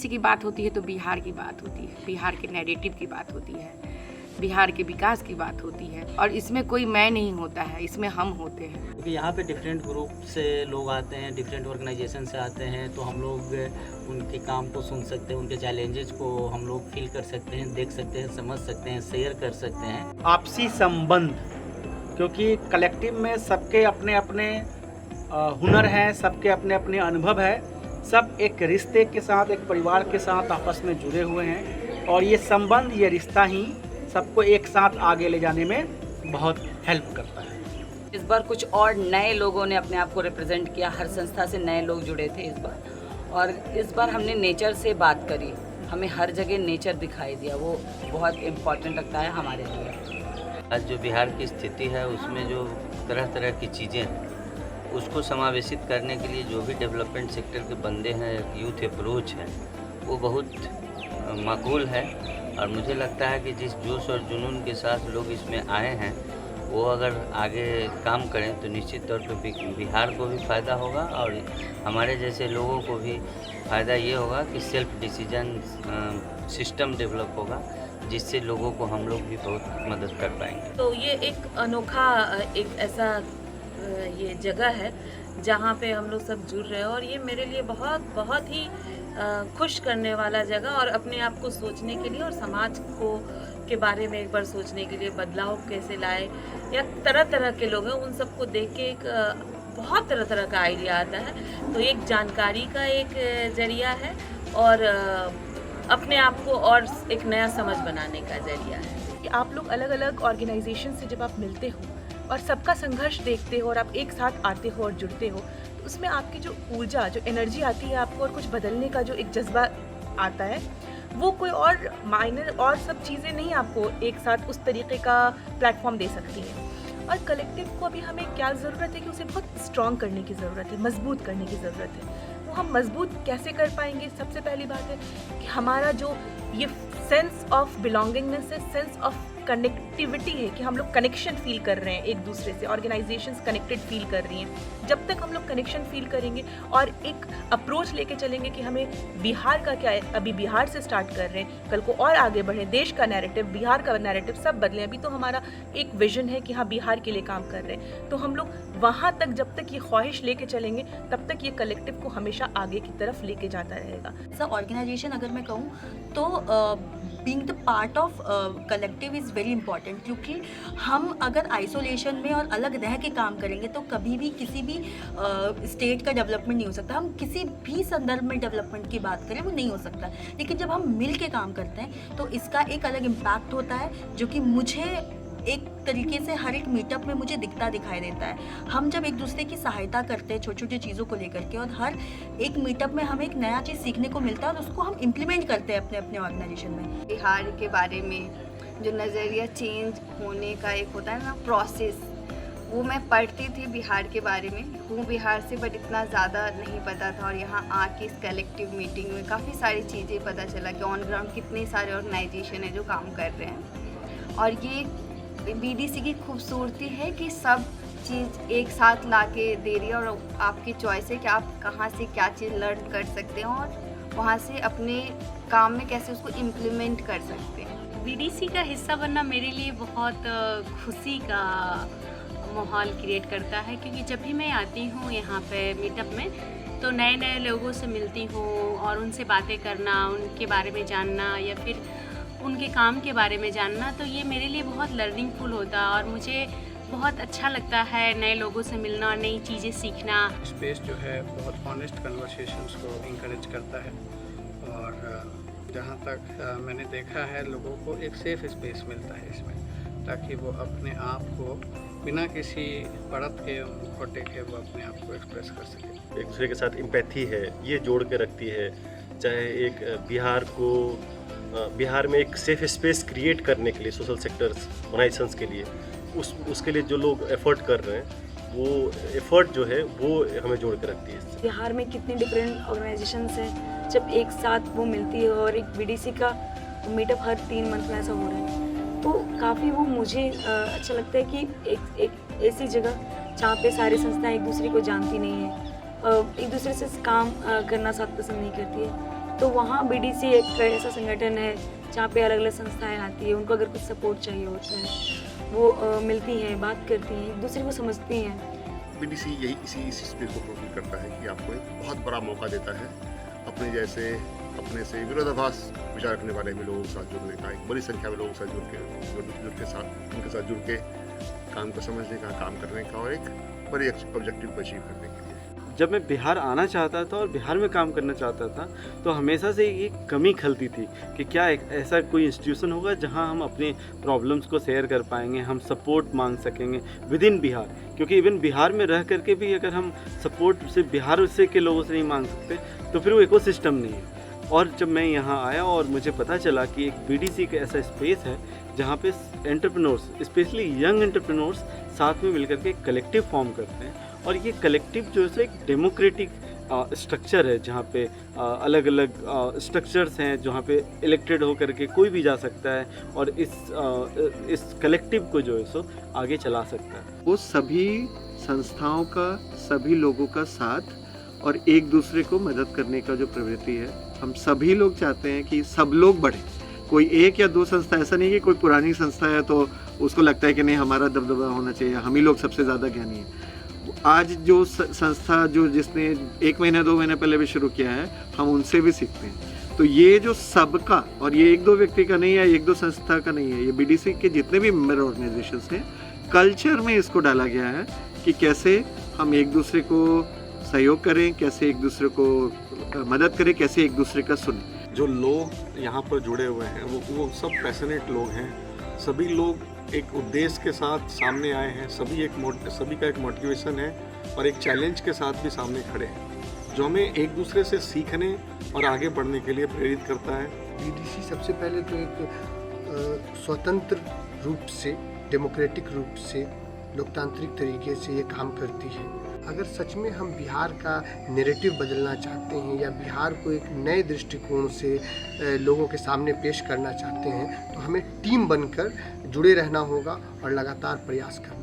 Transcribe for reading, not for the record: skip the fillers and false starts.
BDC की बात होती है तो बिहार की बात होती है, बिहार के नैरेटिव की बात होती है, बिहार के विकास की बात होती है। और इसमें कोई मैं नहीं होता है, इसमें हम होते हैं। क्योंकि यहाँ पे डिफरेंट ग्रुप से लोग आते हैं, डिफरेंट ऑर्गेनाइजेशन से आते हैं, तो हम लोग उनके काम को सुन सकते हैं, उनके चैलेंजेस को हम लोग फील कर सकते हैं, देख सकते हैं, समझ सकते हैं, शेयर कर सकते हैं। आपसी संबंध, क्योंकि कलेक्टिव में सबके अपने अपने हुनर हैं, सबके अपने अपने अनुभव है, सब एक रिश्ते के साथ, एक परिवार के साथ आपस में जुड़े हुए हैं और ये संबंध, ये रिश्ता ही सबको एक साथ आगे ले जाने में बहुत हेल्प करता है। इस बार कुछ और नए लोगों ने अपने आप को रिप्रेजेंट किया, हर संस्था से नए लोग जुड़े थे इस बार। और इस बार हमने नेचर से बात करी, हमें हर जगह नेचर दिखाई दिया, वो बहुत इम्पोर्टेंट लगता है हमारे लिए। आज जो बिहार की स्थिति है उसमें जो तरह तरह की चीज़ें हैं उसको समावेशित करने के लिए जो भी डेवलपमेंट सेक्टर के बंदे हैं, यूथ अप्रोच है, वो बहुत माकूल है। और मुझे लगता है कि जिस जोश और जुनून के साथ लोग इसमें आए हैं, वो अगर आगे काम करें तो निश्चित तौर पे बिहार को भी फ़ायदा होगा और हमारे जैसे लोगों को भी फ़ायदा ये होगा कि सेल्फ डिसीजन सिस्टम डेवलप होगा, जिससे लोगों को हम लोग भी बहुत मदद कर पाएंगे। तो ये एक अनोखा, एक ऐसा ये जगह है जहाँ पे हम लोग सब जुड़ रहे हैं और ये मेरे लिए बहुत बहुत ही खुश करने वाला जगह और अपने आप को सोचने के लिए और समाज को के बारे में एक बार सोचने के लिए, बदलाव कैसे लाए, या तरह तरह के लोग हैं उन सबको देख के एक बहुत तरह तरह का आइडिया आता है। तो एक जानकारी का एक जरिया है और अपने आप को और एक नया समझ बनाने का जरिया है। कि आप लोग अलग अलग ऑर्गेनाइजेशन से जब आप मिलते हो और सबका संघर्ष देखते हो और आप एक साथ आते हो और जुड़ते हो, तो उसमें आपकी जो ऊर्जा, जो एनर्जी आती है आपको और कुछ बदलने का जो एक जज्बा आता है, वो कोई और माइनर और सब चीज़ें नहीं आपको एक साथ उस तरीके का प्लेटफॉर्म दे सकती हैं। और कलेक्टिव को अभी हमें क्या ज़रूरत है कि उसे बहुत स्ट्रॉन्ग करने की ज़रूरत है, मजबूत करने की ज़रूरत है। वो हम मजबूत कैसे कर पाएंगे? सबसे पहली बात है कि हमारा जो ये सेंस ऑफ बिलोंगिंगनेस है, सेंस ऑफ कनेक्टिविटी है, कि हम लोग कनेक्शन फील कर रहे हैं एक दूसरे से, ऑर्गेनाइजेशंस कनेक्टेड फील कर रही हैं। जब तक हम लोग कनेक्शन फील करेंगे और एक अप्रोच लेके चलेंगे कि हमें बिहार का क्या है, अभी बिहार से स्टार्ट कर रहे हैं, कल को और आगे बढ़ें, देश का नैरेटिव, बिहार का नैरेटिव सब बदलें। अभी तो हमारा एक विजन है कि हाँ बिहार के लिए काम कर रहे हैं, तो हम लोग वहाँ तक जब तक ये ख्वाहिश लेके चलेंगे तब तक ये कलेक्टिव को हमेशा आगे की तरफ लेके जाता रहेगा। सर, ऑर्गेनाइजेशन अगर मैं कहूँ तो being the part of collective is very important, क्योंकि हम अगर आइसोलेशन में और अलग रह के काम करेंगे तो कभी भी किसी भी स्टेट का डेवलपमेंट नहीं हो सकता। हम किसी भी संदर्भ में डेवलपमेंट की बात करें वो नहीं हो सकता, लेकिन जब हम मिल के काम करते हैं तो इसका एक अलग इम्पैक्ट होता है, जो कि मुझे एक तरीके से हर एक मीटअप में मुझे दिखाई देता है। हम जब एक दूसरे की सहायता करते हैं छोटी छोटी चीज़ों को लेकर के, और हर एक मीटअप में हमें एक नया चीज़ सीखने को मिलता है और उसको हम इम्प्लीमेंट करते हैं अपने अपने ऑर्गेनाइजेशन में। बिहार के बारे में जो नज़रिया चेंज होने का एक होता है ना प्रोसेस, वो मैं पढ़ती थी बिहार के बारे में, हूँ बिहार से, बट इतना ज़्यादा नहीं पता था। और यहाँ आके इस कलेक्टिव मीटिंग में काफ़ी सारी चीज़ें पता चला कि ऑन ग्राउंड कितने सारे ऑर्गेनाइजेशन है जो काम कर रहे हैं। और ये बीडीसी की खूबसूरती है कि सब चीज़ एक साथ लाके दे रही है और आपकी चॉइस है कि आप कहाँ से क्या चीज़ लर्न कर सकते हैं और वहाँ से अपने काम में कैसे उसको इम्प्लीमेंट कर सकते हैं। बीडीसी का हिस्सा बनना मेरे लिए बहुत खुशी का माहौल क्रिएट करता है, क्योंकि जब भी मैं आती हूँ यहाँ पे मीटअप में तो नए नए लोगों से मिलती हूँ और उनसे बातें करना, उनके बारे में जानना या फिर उनके काम के बारे में जानना, तो ये मेरे लिए बहुत लर्निंगफुल होता है और मुझे बहुत अच्छा लगता है नए लोगों से मिलना और नई चीज़ें सीखना। स्पेस जो है बहुत ऑनेस्ट कन्वर्सेशंस को इंकरेज करता है और जहाँ तक मैंने देखा है लोगों को एक सेफ स्पेस मिलता है इसमें, ताकि वो अपने आप को बिना किसी परत के मुखौटे के वो अपने आप को एक्सप्रेस कर सके। एक दूसरे के साथ एम्पैथी है, ये जोड़ के रखती है। चाहे एक बिहार में एक सेफ स्पेस क्रिएट करने के लिए सोशल सेक्टर्स ऑर्गेनाइजेशंस के लिए उसके लिए जो लोग एफर्ट कर रहे हैं, वो एफर्ट जो है वो हमें जोड़ के रखती है। बिहार में कितने डिफरेंट ऑर्गेनाइजेशंस हैं, जब एक साथ वो मिलती है और एक बीडीसी का मीटअप हर 3 मंथ में ऐसा हो रहा है, तो काफ़ी वो मुझे अच्छा लगता है कि एक ऐसी जगह जहाँ पे सारी संस्थाएं एक दूसरे को जानती नहीं है, एक दूसरे से काम करना साथ पसंद नहीं करती है, तो वहाँ बीडीसी एक ऐसा संगठन है जहाँ पे अलग अलग संस्थाएं आती है, उनको अगर कुछ सपोर्ट चाहिए होता है वो मिलती हैं, बात करती हैं, एक दूसरे को समझती हैं। बीडीसी यही इसी स्पेस को प्रोवाइड करता है कि आपको एक बहुत बड़ा मौका देता है अपने से विरोधाभास विचार रखने वाले भी लोगों के साथ जुड़ने का, एक बड़ी संख्या में लोगों के साथ उनके साथ जुड़ के काम को समझने का, काम करने का और एक बड़े ऑब्जेक्टिव को अचीव करने के लिए। जब मैं बिहार आना चाहता था और बिहार में काम करना चाहता था तो हमेशा से ये कमी खलती थी कि क्या एक ऐसा कोई इंस्टीट्यूशन होगा जहां हम अपने प्रॉब्लम्स को शेयर कर पाएंगे, हम सपोर्ट मांग सकेंगे विद इन बिहार, क्योंकि इवन बिहार में रह करके भी अगर हम सपोर्ट सिर्फ बिहार से के लोगों से नहीं मांग सकते तो फिर वो इकोसिस्टम नहीं है। और जब मैं यहाँ आया और मुझे पता चला कि एक बीडीसी का ऐसा स्पेस है जहाँ पे एंटरप्रेन्योर्स, स्पेशली यंग एंटरप्रेन्योर्स साथ में मिलकर के एक कलेक्टिव फॉर्म करते हैं, और ये कलेक्टिव जो है एक डेमोक्रेटिक स्ट्रक्चर है जहाँ पे अलग अलग स्ट्रक्चर्स हैं जहाँ पे इलेक्टेड होकर के कोई भी जा सकता है और इस कलेक्टिव को जो है सो आगे चला सकता है। वो सभी संस्थाओं का, सभी लोगों का साथ और एक दूसरे को मदद करने का जो प्रवृत्ति है, हम सभी लोग चाहते हैं कि सब लोग बढ़ें। कोई एक या दो संस्था, ऐसा नहीं कि कोई पुरानी संस्था है तो उसको लगता है कि नहीं हमारा दबदबा होना चाहिए, हम ही लोग सबसे ज़्यादा ज्ञानी हैं। आज जो संस्था जो जिसने 1 महीना 2 महीने पहले भी शुरू किया है, हम उनसे भी सीखते हैं। तो ये जो सबका, और ये 1-2 व्यक्ति का नहीं है, 1-2 संस्था का नहीं है, ये बीडीसी के जितने भी मेंबर ऑर्गेनाइजेशंस हैं, कल्चर में इसको डाला गया है कि कैसे हम एक दूसरे को सहयोग करें, कैसे एक दूसरे को मदद करें, कैसे एक दूसरे का सुनें। जो लोग यहाँ पर जुड़े हुए हैं वो सब पैशनेट लोग हैं, सभी लोग एक उद्देश्य के साथ सामने आए हैं, सभी का एक मोटिवेशन है और एक चैलेंज के साथ भी सामने खड़े हैं जो हमें एक दूसरे से सीखने और आगे बढ़ने के लिए प्रेरित करता है। बीडीसी सबसे पहले तो एक स्वतंत्र रूप से, डेमोक्रेटिक रूप से, लोकतांत्रिक तरीके से ये काम करती है। अगर सच में हम बिहार का नैरेटिव बदलना चाहते हैं या बिहार को एक नए दृष्टिकोण से लोगों के सामने पेश करना चाहते हैं तो हमें टीम बनकर जुड़े रहना होगा और लगातार प्रयास करना।